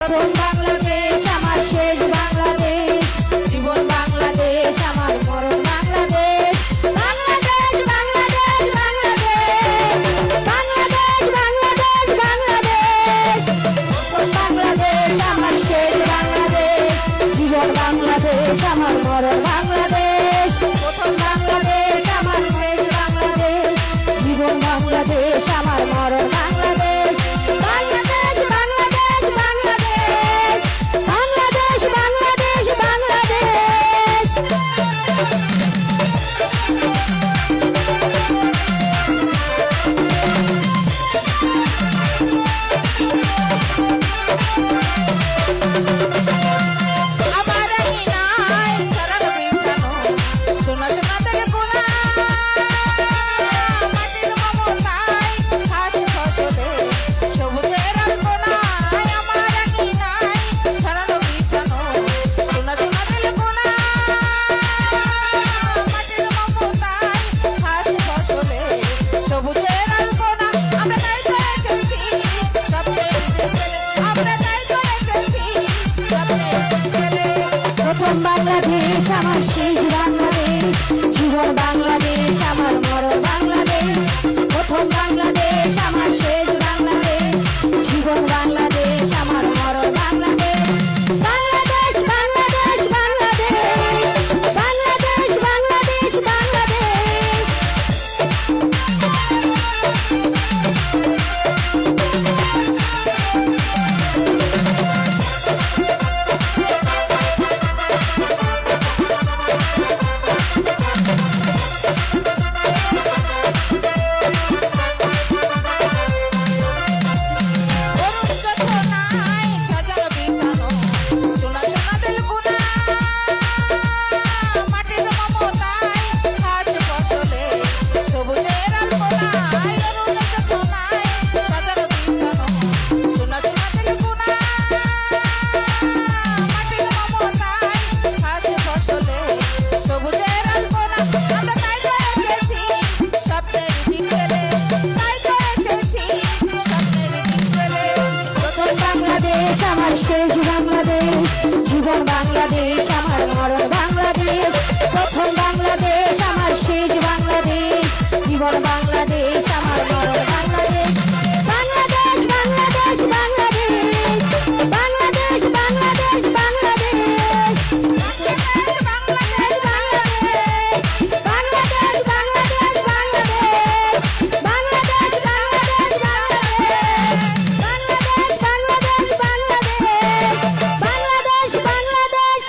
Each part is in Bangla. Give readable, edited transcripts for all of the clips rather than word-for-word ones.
প্রথম বাংলাদেশ আমার শেষ বাংলাদেশ, জীবন বাংলাদেশ আমার মরণ বাংলাদেশ। বাংলাদেশ বাংলাদেশ বাংলাদেশ, বাংলাদেশ বাংলাদেশ বাংলাদেশ। প্রথম বাংলাদেশ আমার শেষ বাংলাদেশ, জীবন বাংলাদেশ আমার মরণ বাংলাদেশ। প্রথম বাংলাদেশ আমার শেষ বাংলাদেশ, জীবন বাংলাদেশ আমার মরণ বাংলাদেশ। বাংলাদেশ বাংলাদেশ বাংলাদেশ, বাংলাদেশ বাংলাদেশ বাংলাদেশ। আমার নাই ছড়ানো বিছানো, সোনা সোনা থেকে কোনা, মাটির মমতায় ঘাস ফসলে সবুজের আলপনায়। আমার নাই ছড়ানো বিছানো, সোনা সোনা থেকে কোনা, মাটির মমতায় ঘাস ফসলে সবুজের আলপনা। আমরা তাই তো এসেছি স্বপ্নের দিন ফেলে, আমরা তাই তো এসেছি স্বপ্নের দিন ফেলে। প্রথম বাংলাদেশ আমার শেষ বাংলাদেশ, জীবন বাংলাদেশ আমার মরণ বাংলাদেশ। প্রথম বাংলাদেশ আমার শেষ বাংলাদেশ, জীবন বাংলাদেশ আমার মরণ বাংলাদেশ। বাংলাদেশ বাংলাদেশ বাংলাদেশ, বাংলাদেশ বাংলাদেশ বাংলাদেশ। সাজানো বিছানো, সোনা সোনা দিল কোনা, মাটির মমতায় ঘাস ফসলে সবুজের আলপনায়। সাজানো বিছানো, সোনা সোনা দিল কোনা, মাটির মমতায় ঘাস ফসলে সবুজের আলপনা। আমরা তাই তো এসেছি স্বপ্নের দিন ফেলে, তাই তো এসেছি স্বপ্নের দিন ফেলে। প্রথম বাংলাদেশ আমার শেষ বাংলাদেশ, জীবন বাংলাদেশ আমার মরণ বাংলাদেশ। প্রথম বাংলাদেশ আমার শেষ বাংলাদেশ, জীবন বাংলাদেশ আমার মরণ বাংলাদেশ। বাংলাদেশ বাংলাদেশ বাংলাদেশ, বাংলাদেশ বাংলাদেশ বাংলাদেশ। বাংলাদেশ বাংলাদেশ বাংলাদেশ, বাংলাদেশ বাংলাদেশ বাংলাদেশ। বাংলাদেশ বাংলাদেশ বাংলাদেশ, বাংলাদেশ বাংলাদেশ বাংলাদেশ। বাংলাদেশ বাংলাদেশ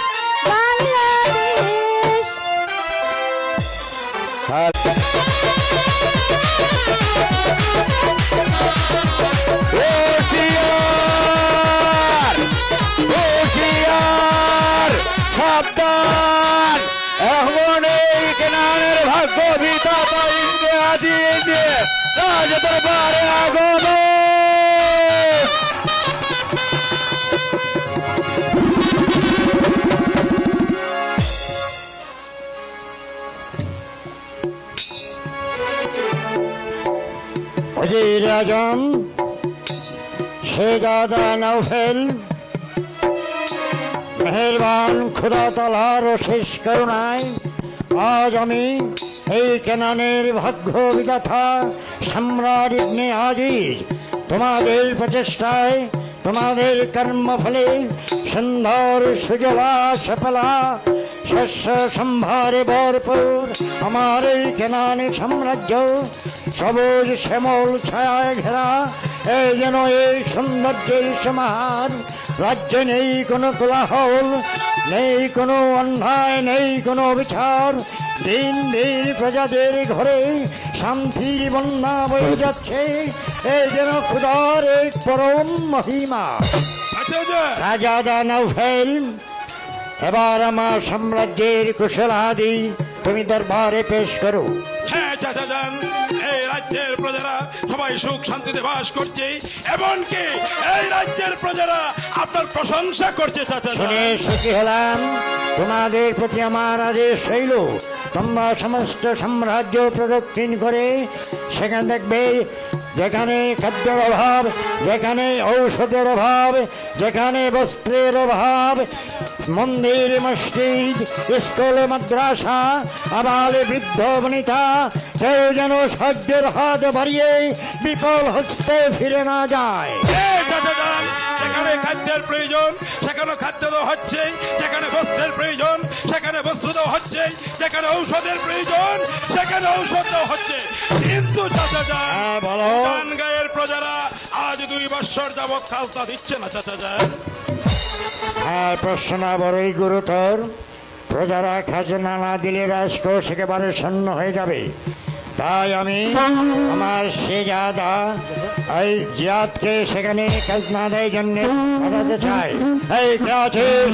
বাংলাদেশ। হুঁশিয়ার! হুঁশিয়ার! সাবধান! এখন এই কেনানের ভাগ্য বিধাতা ইন্দ্রিয়া দিয়ে রাজ দরবারে আগমন। वज़ीर आज़म शेहज़ादा नौफल मेहरबान खुदा तालार অশেষ করুণায় আজ আমি এই কেনানের ভাগ্য বিধাতা সম্রাট ইবনে আজিজ তোমাদের প্রচেষ্টায়, তোমাদের কর্মফলে সুন্দর সুজলা সফলা শস্য সম্ভারে ভরপুর আমার এই কেনানি সাম্রাজ্য সবুজ শ্যামল ছায়ায় ঘেরা। এই যেন এই সৌন্দর্যের সমাহার। রাজ্যে নেই কোনো কোলাহল, নেই কোনো অন্যায়, নেই কোনো বিচার। দিন দিন প্রজাদের ঘরে শান্তির বন্যা বয়ে যাচ্ছে। এই যেন খুদার এক পরম মহিমা। শাহজাদা নৌফেল, এবার আমার সাম্রাজ্যের কুশলাদি তুমি দরবারে পেশ করো। হ্যাঁ চাচাজান, এই রাজ্যের প্রজারা সবাই সুখ শান্তিতে বাস করছে, এমনকি এই রাজ্যের প্রজারা আপনার প্রশংসা করছে চাচাজান। শুনে সুখী হলাম। তোমাদের প্রতি আমার আদেশ হইল তোমরা সমস্ত সাম্রাজ্য প্রদক্ষিণ করে সেখানে দেখবে যেখানে খাদ্যের অভাব, যেখানে ঔষধের অভাব, যেখানে বস্ত্রের অভাব, মন্দির মসজিদ স্কুল মাদ্রাসা আবাল বৃদ্ধ বনিতা কেউ যেন সাহায্যের হাত বাড়িয়ে বিফল হস্তে ফিরে না যায়। চাচাজান, যেখানে খাদ্যের প্রয়োজন সেখানে খাদ্য দেওয়া হচ্ছে, যেখানে বস্ত্রের প্রয়োজন সেখানে বস্ত্র দেওয়া হচ্ছে, যেখানে ঔষধের প্রয়োজন সেখানে ঔষধ দেওয়া হচ্ছে। কিন্তু চাচাজান, হ্যাঁ, বলো। গায়ের প্রজারা আজ 2 বৎসর যাবৎ খাজনা দিচ্ছে না চাচাজান। হ্যাঁ, প্রশ্ন বড়ই গুরুতর। প্রজারা খাজনা না দিলে রাজকোষ একেবারে শূন্য হয়ে যাবে। তাই আমি আমার শেজাদা এই জিয়াদকে সেখানে খাজনা আদায়ের জন্য পাঠাতে চাই। এই কে আছিস?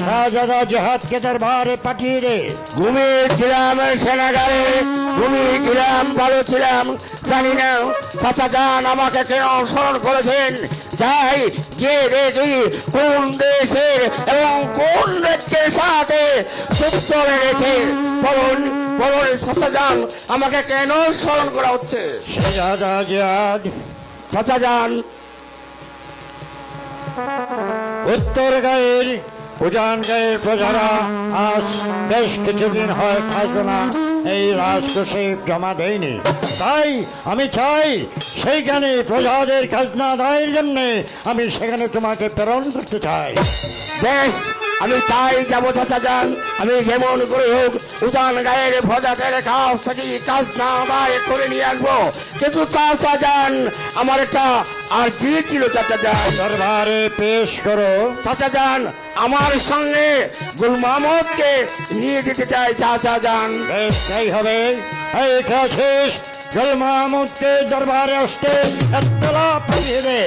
শাহজাদা জিহাদকে দরবারে পাঠিয়ে দে। ঘুমিয়েছিলাম সেনাগারে, ঘুমিয়েছিলাম, ভালো ছিলাম, জানি না চাচা যান আমাকে কেন স্মরণ করেছেন। যাই গিয়ে দেখি কোন দেশের এবং কোন ব্যক্তির সাথে যুদ্ধ লেগেছে। বলুন বলুন চাচা যান আমাকে কেন স্মরণ করা হচ্ছে। শেজাদা জিহাদ, চাচা যান উত্তর গায়ের উজান গায়ের প্রজারা আজ বেশ কিছুদিন হয় খাজনা এই রাজকোষে জমা দেয়নি। তাই আমি চাই সেইখানে প্রজাদের খাজনা আদায়ের জন্য আমি সেখানে তোমাকে প্রেরণ করতে চাই। বেশ, আমি তাই যাবো চাচা যান। আমি যেমন করে হোক উদান গায়ের প্রজাদের কাছ থেকে কাজ না আদায় করে নিয়ে আসবো। কিন্তু চাচা যান আমার একটা আর কি ছিল চাচা যান। দরবারে পেশ করো। চাচা যান আমার সঙ্গে গুল মাহমুদকে নিয়ে যেতে চাই চাচা যান। বেশ, তাই হবে। এই খেয়েছিস জল মাহমুদকে দরবারে আসতে এতলা পাঠিয়ে দে।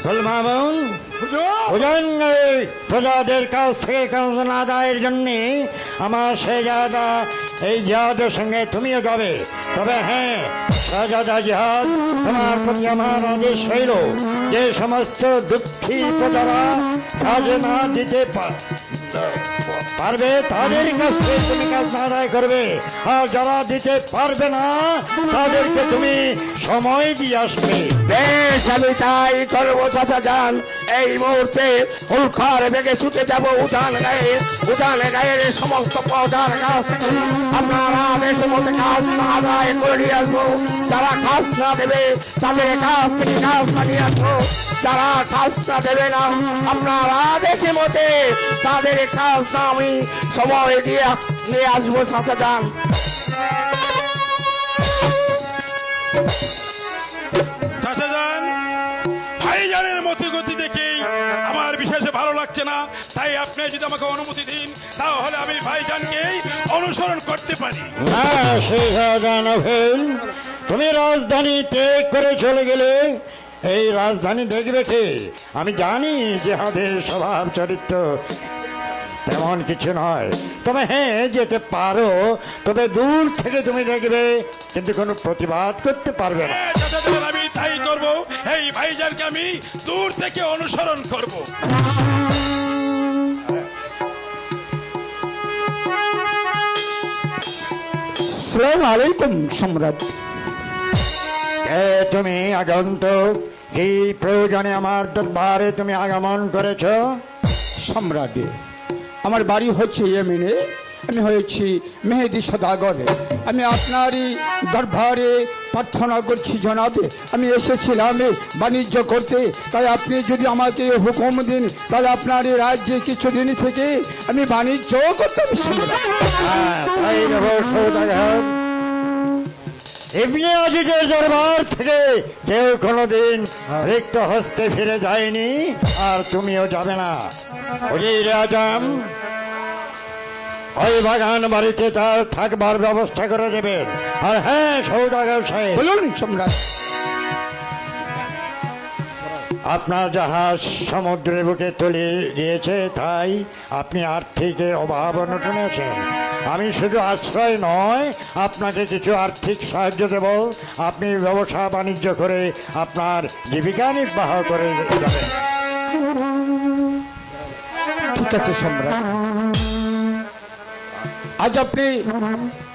জল মাহমুদ, উজান গায়ের প্রজাদের কাছ থেকে খাজনা আদায়ের জন্য আমার শেজাদা এই জিহাদের সঙ্গে তুমিও যাবে। তবে হ্যাঁ, শাহজাদা জিহাদ, তোমার প্রতি আমার আদেশ হইল যে সমস্ত দুঃখী প্রজারা খাজনা দিতে পারবে তাদের কাছ থেকে তুমি খাজনা আদায় করবে, আর যারা দিতে পারবে না তাদেরকে তুমি সময় দিয়ে আসবে। বেশ, আমি তাই করবো চাচা যান। এই মুহূর্তে উল্খার বেগে ছুটে যাবো উঠান গায়ের সমস্ত প্রজার কাছ থেকে আপনারা আদেশের মধ্যে কাজ না আদায় করে নিয়ে আসবো। যারা কাজ না দেবে তাদের কাছ থেকে কাজ না নিয়ে আসবো। যারা কাজ না দেবে না আপনার আদেশের মধ্যে তাদের কাজ না আমি সময় দিয়ে নিয়ে আসবো চাচা যান। চাচাজান, ভাইজানের মতিগতি দেখেই আমার বিশেষ ভালো লাগছে না। তাই আপনি যদি আমাকে অনুমতি দিন তাহলে আমি ভাইজানকেই অনুসরণ করতে পারি। না শেজাদা নভেল, তুমি রাজধানী ত্যাগ করে চলে গেলে এই রাজধানী দেখবে কে? আমি জানি জিহাদের স্বভাব চরিত্র তেমন কিছু নয়। তবে হ্যাঁ, যেতে পারো, তবে দূর থেকে তুমি দেখবে কিন্তু কোনো প্রতিবাদ করতে পারবে না। হ্যাঁ, চাচাজান, আমি তাই করব। এই ভাইজানকে আমি দূর থেকে অনুসরণ করব। আসসালামু আলাইকুম সম্রাট। কে তুমি আগন্তুক? কি প্রয়োজনে আমার দরবারে তুমি আগমন করেছ? সম্রাট, আমার বাড়ি হচ্ছে ইয়েমেনে, আমি হয়েছি মেহেদি সদাগরে। আমি আপনারই দরবারে প্রার্থনা করছি জনাবে, আমি এসেছিলাম বাণিজ্য করতে। তাই আপনি যদি আমাকে হুকুম দিন তাহলে আপনার এই রাজ্যে কিছুদিন থেকে আমি বাণিজ্য করতে হবে। হ্যাঁ, তাই দেব সৌদাগর। ইবনে আজিজের দরবার থেকে কেউ কোনোদিন রিক্ত হস্তে ফিরে যায়নি, আর তুমিও যাবে না। উজির আজম ওই বাগান বাড়িতে তার থাকবার ব্যবস্থা করে দেবেন। আর হ্যাঁ সৌদাগর সাহেব, বলুন সম্রাট। আপনার জাহাজ সমুদ্রের বুকে তুলে দিয়েছে, তাই আপনি আর্থিক অভাব অনটনে আছেন। আমি শুধু আশ্রয় নয়, আপনাকে কিছু আর্থিক সাহায্য দেব। আপনি ব্যবসা বাণিজ্য করে আপনার জীবিকা নির্বাহ করে যাবেন। ঠিক আছে সম্রাট। আজ আপনি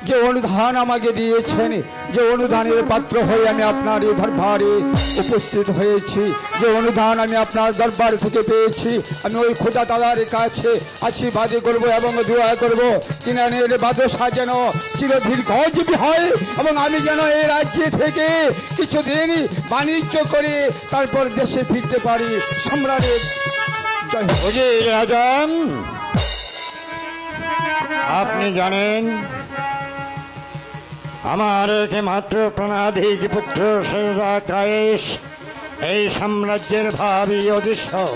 যে অনুদান আমাকে দিয়েছেন, যে অনুদানের পাত্র হয়ে আমি আপনার এই দরবারে উপস্থিত হয়েছি, যে অনুদান আমি আপনার দরবার থেকে পেয়েছি, আমি ওই খোদা তালার কাছে আশীর্বাদ করব এবং দোয়া করব কিনানের বাদশা যেন চিরদীর্ঘজীবী হয় এবং আমি যেন এই রাজ্য থেকে কিছুদিন বাণিজ্য করে তারপর দেশে ফিরতে পারি। সম্রাটের জয় হোক। উজির আজম, আপনি জানেন আমার একমাত্র প্রাণাধিক পুত্র সৈয়দা কায়েস এই সাম্রাজ্যের ভাবী অধীশ্বর।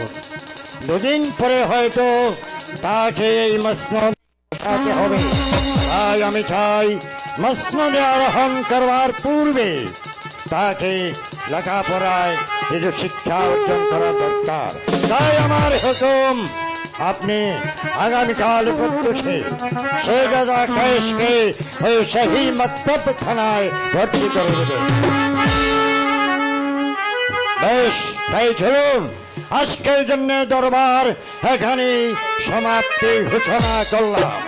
দুদিন পরে হয়তো তাকে এই মসনদ বসাতে হবে। তাই আমি চাই মসনদে আরোহণ করবার পূর্বে তাকে লেখাপড়ায় কিছু শিক্ষা অর্জন করা দরকার। তাই আমার হুকুম, আপনি আগামীকাল প্রত্যুষে সৈয়দা কায়েসকে ওই সেই মক্তব খানায় ভর্তি করে দেবেন। বেশ, তাই চলুন, আজকের জন্য দরবার এখানে সমাপ্তি ঘোষণা করলাম।